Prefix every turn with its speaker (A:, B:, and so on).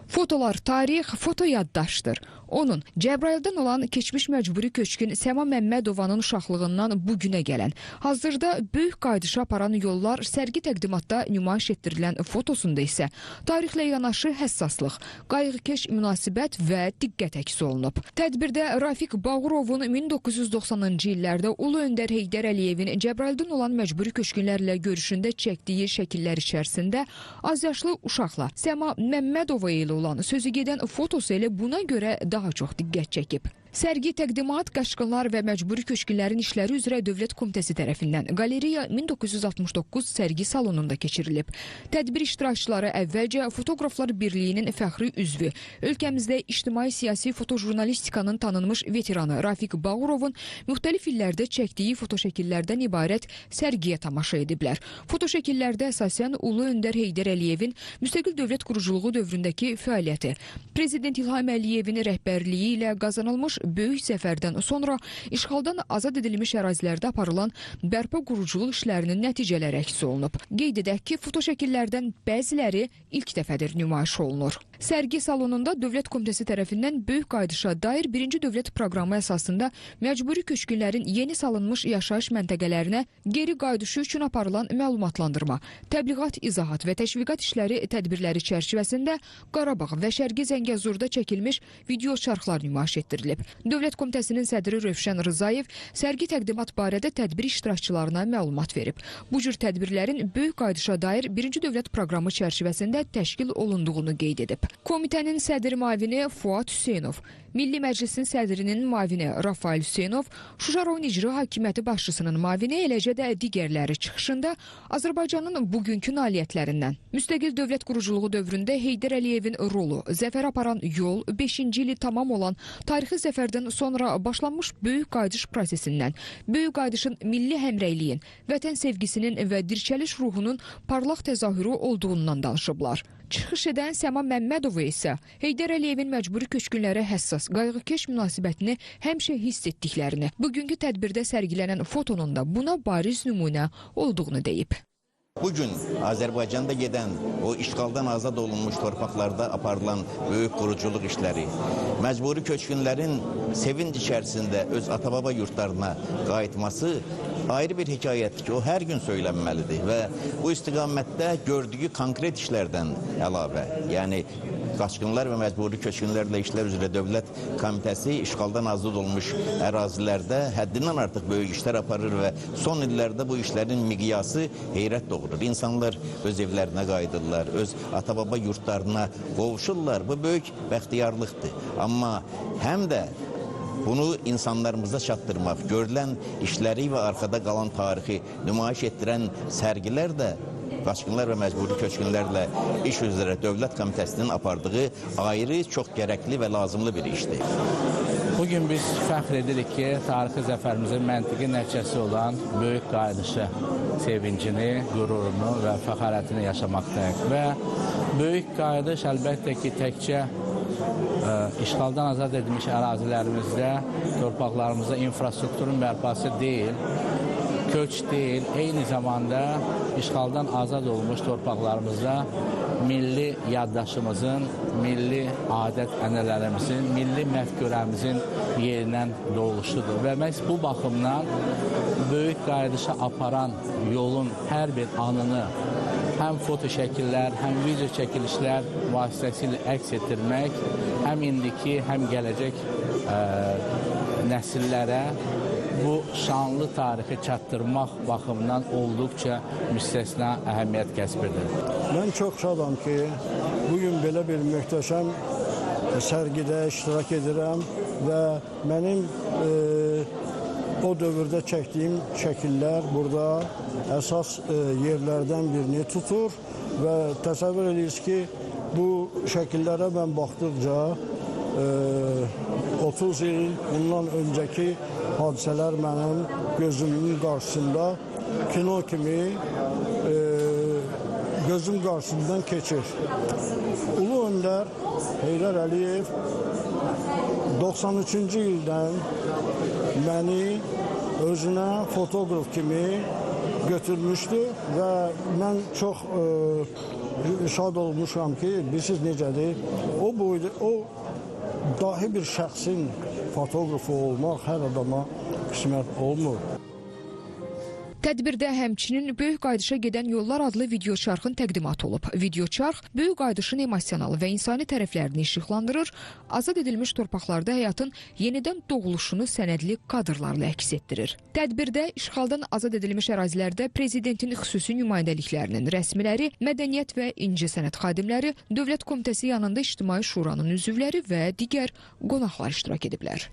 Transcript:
A: Fotolar tarix, foto yaddaşdır. Onun Cəbrayıldan olan keçmiş məcburi köçkün Səma Məmmədovanın uşaqlığından bu günə gələn, hazırda böyük qayıdışa aparan yollar sərgi təqdimatda nümayiş etdirilən fotosunda isə tarixlə yanaşı həssaslıq, qayğıkeş münasibət və diqqət əks olunub. Tədbirdə Rafiq Bağırovun 1990-cı illərdə Ulu Öndər Heydər Əliyevin Cəbrayıldan olan məcburi köçkünlərlə görüşündə çəkdiyi şəkillər içərisində azyaşlı uşaqla Səma Məmmədova ilə olan sözü gedən fotosu elə buna görə daha çox diqqət çəkib. Sərgi təqdimat, qaçqınlar və məcburi köçkünlərin işləri üzrə Dövlət Komitəsi tərəfindən Qaleriya 1969 sərgi salonunda keçirilib. Tədbir iştirakçıları əvvəlcə Fotoqraflar Birliyinin fəxri üzvü, ölkəmizdə ictimai-siyasi fotojurnalistikanın tanınmış veteranı Rafiq Bağırovun müxtəlif illərdə çəkdiyi fotoşəkillərdən ibarət sərgiyə tamaşa ediblər. Fotoşəkillərdə əsasən Ulu Öndər Heydər Əliyevin müstəqil dövlət quruculuğu dövründəki fəaliyyəti, Prezident İlham Əliyevin rəhbərliyi ilə qazanılmış böyük zəfərdən sonra işğaldan azad edilmiş ərazilərdə aparılan bərpa quruculuq işlərinin nəticələri əks olunub. Qeyd edək ki, fotoşəkillərdən bəziləri ilk dəfədir nümayiş olunur. Sərgi salonunda Dövlət Komitəsi tərəfindən böyük qayıdışa dair birinci dövlət proqramı əsasında məcburi köçkünlərin yeni salınmış yaşayış məntəqələrinə geri qayıdışı üçün aparılan məlumatlandırma, təbliğat, izahat və təşviqat işləri tədbirləri çərçivəsində Qarabağ və Şərqi Zəngəzurda çəkilmiş video çarxlar nümayiş etdirilib. Dövlət Komitəsinin sədri Rövşən Rızayev sərgi təqdimat barədə tədbir iştirakçılarına məlumat verib. Bu cür tədbirlərin böyük qayıdışa dair birinci dövlət proqramı çərçivəsində təşkil olunduğunu qeyd edib. Komitənin sədri müavini Fuad Hüseynov, Milli Məclisin sədrinin müavini Rafael Hüseynov, Şuşa rayon icra hakimiyyəti başçısının müavini, eləcə də digərləri çıxışında Azərbaycanın bugünkü nailiyyətlərindən, müstəqil dövlət quruculuğu dövründə Heydər Əliyevin rolu, zəfər aparan yol, 5-ci ili tamam olan tarixi zəfərdən sonra başlanmış böyük qayıdış prosesindən, böyük qayıdışın milli həmrəyliyin, vətən sevgisinin və dirçəliş ruhunun parlaq təzahürü olduğundan danışıblar. Çıxış edən Səma Məmmədova isə Heydər Əliyevin məcburi köçkünlərə həssas, qayğıkeş münasibətini həmişə hiss etdiklərini, bugünkü tədbirdə sərgilənən fotonun da buna bariz nümunə olduğunu deyib.
B: Bugün Azərbaycanda gedən o işğaldan azad olunmuş torpaqlarda aparılan böyük quruculuq işləri, məcburi köçkünlərin sevinç içərisində öz ata-baba yurtlarına qayıtması ayrı bir hekayətdir ki, o hər gün söylənməlidir və bu istiqamətdə gördüyü konkret işlərdən əlavə, yəni qaçqınlar və məcburi köçkünlərlə işlər üzrə Dövlət Komitəsi işğaldan azad olmuş ərazilərdə həddindən artıq böyük işlər aparır və son illərdə bu işlərin miqyası heyrət doğurur. İnsanlar öz evlərinə qayıdırlar, öz ata-baba yurtlarına qovuşurlar. Bu böyük bəxtiyarlıqdır. Amma həm də bunu insanlarımıza çatdırmaq, görülən işləri və arxada qalan tarixi nümayiş etdirən sərgilər də qaçqınlar və məcburi köçkünlərlə iş üzrə Dövlət Komitəsinin apardığı ayrı, çox gərəkli və lazımlı bir işdir.
C: Bugün biz fəxr edirik ki, tarixi zəfərimizin məntiqi nəticəsi olan böyük qayıdışı sevincini, qürurunu və fəxarətini yaşamaqdayıq. Və böyük qayıdış əlbəttə ki, təkcə işğaldan azad edilmiş ərazilərimizdə, torpaqlarımızda infrastrukturun bərpası deyil, köç deyil, eyni zamanda işğaldan azad olmuş torpaqlarımızda milli yaddaşımızın, milli adət-ənənələrimizin, milli məfkürəmizin yerindən doğuluşudur. Və məhz bu baxımdan böyük qayıdışa aparan yolun hər bir anını həm foto şəkillər, həm video çəkilişlər vasitəsilə əks etdirmək, həm indiki, həm gələcək nəsillərə bu şanlı tarixi çatdırmaq baxımından olduqca müstəsna əhəmiyyət kəsb edir.
D: Mən çox şadam ki, bugün belə bir möhtəşəm sərgidə iştirak edirəm və mənim o dövrdə çəkdiyim şəkillər burada əsas yerlərdən birini tutur və təsəvvür edirsiniz ki, bu şəkillərə mən baxdıqca 30 il bundan öncəki hadisələr mənim gözümün qarşısında kino kimi gözüm qarşısından keçir. Ulu Öndər Heydər Əliyev 93-cü ildən məni özünə fotoqraf kimi götürmüşdü və mən çox şad olmuşam ki, bilirsiniz necədir? O dahi bir şəxsin fotoqrafı olmaq hər adama qismət olmur.
A: Tədbirdə həmçinin Böyük Qayıdışa gedən yollar adlı videoçarxın təqdimatı olub. Videoçarx Böyük Qayıdışın emosional və insani tərəflərini işıqlandırır, azad edilmiş torpaqlarda həyatın yenidən doğuluşunu sənədli kadrlarla əks etdirir. Tədbirdə işğaldan azad edilmiş ərazilərdə prezidentin xüsusi nümayəndəliklərinin rəsmiləri, mədəniyyət və incəsənət xadimləri, Dövlət Komitəsi yanında İctimai Şuranın üzvləri və digər qonaqlar iştirak ediblər.